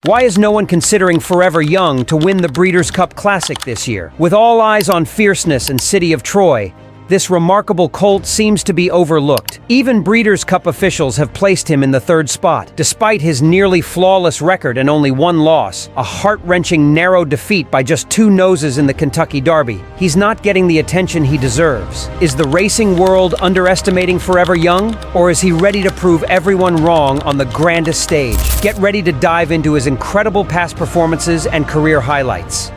Why is no one considering Forever Young to win the Breeders' Cup Classic this year? With all eyes on Fierceness and City of Troy, this remarkable colt seems to be overlooked. Even Breeders' Cup officials have placed him in the third spot. Despite his nearly flawless record and only one loss, a heart-wrenching narrow defeat by just 2 noses in the Kentucky Derby, he's not getting the attention he deserves. Is the racing world underestimating Forever Young? Or is he ready to prove everyone wrong on the grandest stage? Get ready to dive into his incredible past performances and career highlights.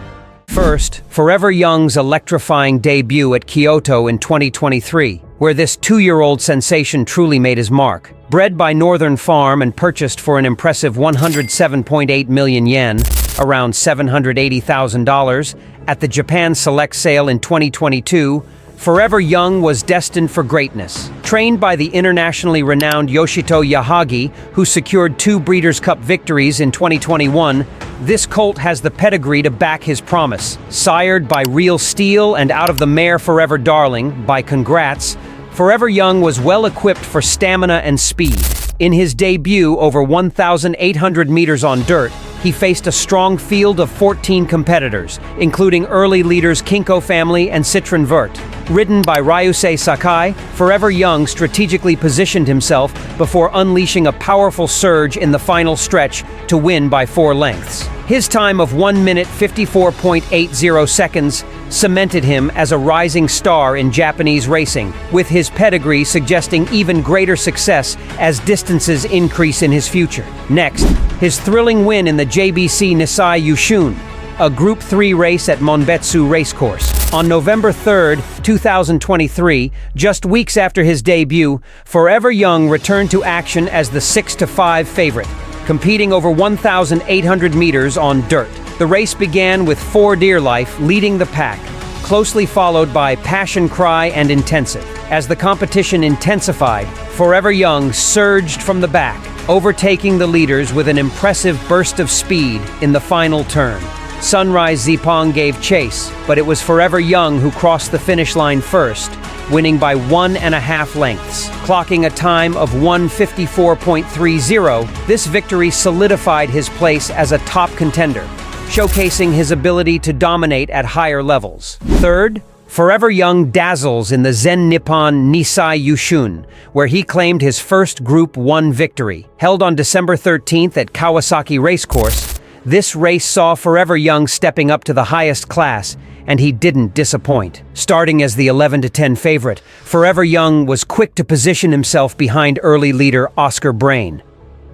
First, Forever Young's electrifying debut at Kyoto in 2023, where this 2-year-old sensation truly made his mark. Bred by Northern Farm and purchased for an impressive 107.8 million yen, around $780,000, at the Japan Select Sale in 2022, Forever Young was destined for greatness. Trained by the internationally renowned Yoshito Yahagi, who secured 2 Breeders' Cup victories in 2021, this colt has the pedigree to back his promise. Sired by Real Steel and out of the mare Forever Darling, by Congrats, Forever Young was well equipped for stamina and speed. In his debut over 1,800 meters on dirt, he faced a strong field of 14 competitors, including early leaders Kinko Family and Citron Vert. Ridden by Ryusei Sakai, Forever Young strategically positioned himself before unleashing a powerful surge in the final stretch to win by 4 lengths. His time of 1 minute 54.80 seconds cemented him as a rising star in Japanese racing, with his pedigree suggesting even greater success as distances increase in his future. Next, his thrilling win in the JBC Nisai Yushun, a Group 3 race at Monbetsu Racecourse. On November 3, 2023, just weeks after his debut, Forever Young returned to action as the 6-5 favorite, competing over 1,800 meters on dirt. The race began with 4 Dear Life leading the pack, closely followed by Passion Cry and Intensive. As the competition intensified, Forever Young surged from the back, overtaking the leaders with an impressive burst of speed in the final turn. Sunrise Zipong gave chase, but it was Forever Young who crossed the finish line first, winning by 1.5 lengths. Clocking a time of 1:54.30, this victory solidified his place as a top contender, showcasing his ability to dominate at higher levels. Third, Forever Young dazzles in the Zen Nippon Nisai Yushun, where he claimed his first Group 1 victory. Held on December 13th at Kawasaki Racecourse, this race saw Forever Young stepping up to the highest class, and he didn't disappoint. Starting as the 11-10 favorite, Forever Young was quick to position himself behind early leader Oscar Brain.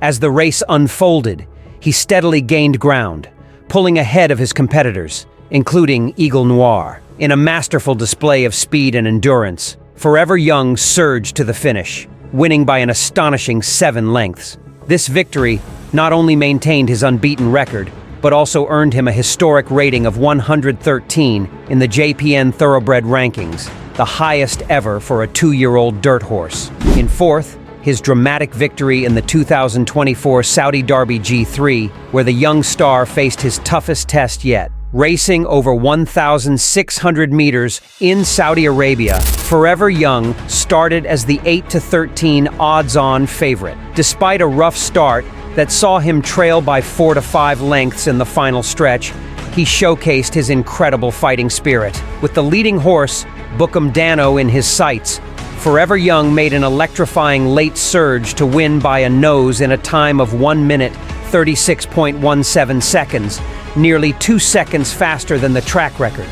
As the race unfolded, he steadily gained ground, pulling ahead of his competitors, including Eagle Noir. In a masterful display of speed and endurance, Forever Young surged to the finish, winning by an astonishing 7 lengths. This victory not only maintained his unbeaten record, but also earned him a historic rating of 113 in the JPN Thoroughbred rankings, the highest ever for a 2-year-old dirt horse. In fourth, his dramatic victory in the 2024 Saudi Derby G3, where the young star faced his toughest test yet. Racing over 1,600 meters in Saudi Arabia, Forever Young started as the 8-13 odds-on favorite. Despite a rough start that saw him trail by 4 to 5 lengths in the final stretch, he showcased his incredible fighting spirit. With the leading horse, Bookham Dano, in his sights, Forever Young made an electrifying late surge to win by a nose in a time of 1 minute 36.17 seconds, nearly 2 seconds faster than the track record.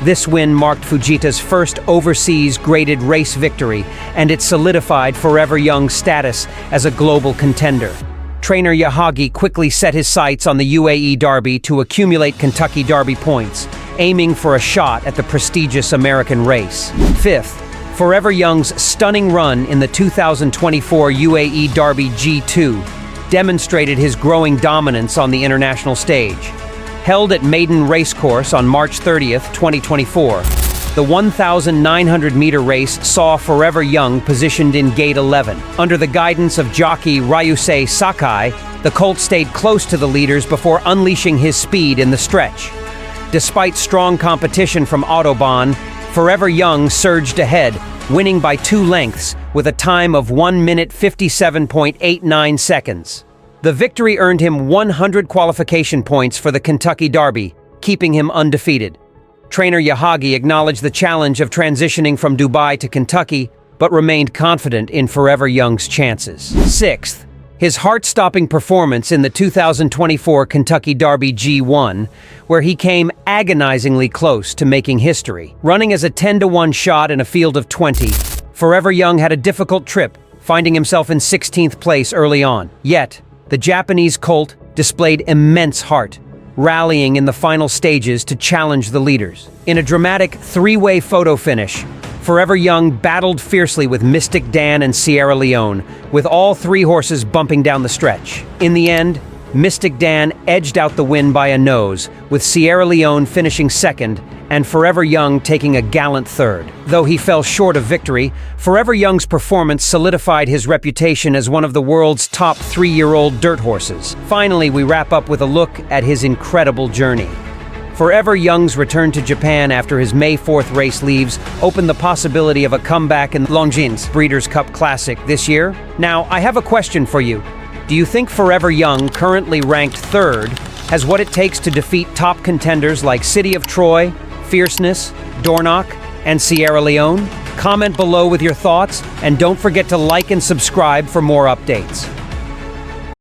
This win marked Fujita's first overseas graded race victory, and it solidified Forever Young's status as a global contender. Trainer Yahagi quickly set his sights on the UAE Derby to accumulate Kentucky Derby points, aiming for a shot at the prestigious American race. Fifth, Forever Young's stunning run in the 2024 UAE Derby G2 demonstrated his growing dominance on the international stage. Held at Maiden Racecourse on March 30th, 2024, the 1,900-meter race saw Forever Young positioned in Gate 11. Under the guidance of jockey Ryusei Sakai, the colt stayed close to the leaders before unleashing his speed in the stretch. Despite strong competition from Autobahn, Forever Young surged ahead, winning by 2 lengths with a time of 1 minute 57.89 seconds. The victory earned him 100 qualification points for the Kentucky Derby, keeping him undefeated. Trainer Yahagi acknowledged the challenge of transitioning from Dubai to Kentucky, but remained confident in Forever Young's chances. Sixth, his heart-stopping performance in the 2024 Kentucky Derby G1, where he came agonizingly close to making history. Running as a 10-to-1 shot in a field of 20, Forever Young had a difficult trip, finding himself in 16th place early on. Yet, the Japanese colt displayed immense heart, rallying in the final stages to challenge the leaders. In a dramatic three-way photo finish, Forever Young battled fiercely with Mystic Dan and Sierra Leone, with all three horses bumping down the stretch. In the end, Mystic Dan edged out the win by a nose, with Sierra Leone finishing second and Forever Young taking a gallant third. Though he fell short of victory, Forever Young's performance solidified his reputation as one of the world's top 3-year-old dirt horses. Finally, we wrap up with a look at his incredible journey. Forever Young's return to Japan after his May 4th race leaves opened the possibility of a comeback in Longines Breeders' Cup Classic this year. Now, I have a question for you. Do you think Forever Young, currently ranked third, has what it takes to defeat top contenders like City of Troy, Fierceness, Dornoch, and Sierra Leone? Comment below with your thoughts, and don't forget to like and subscribe for more updates.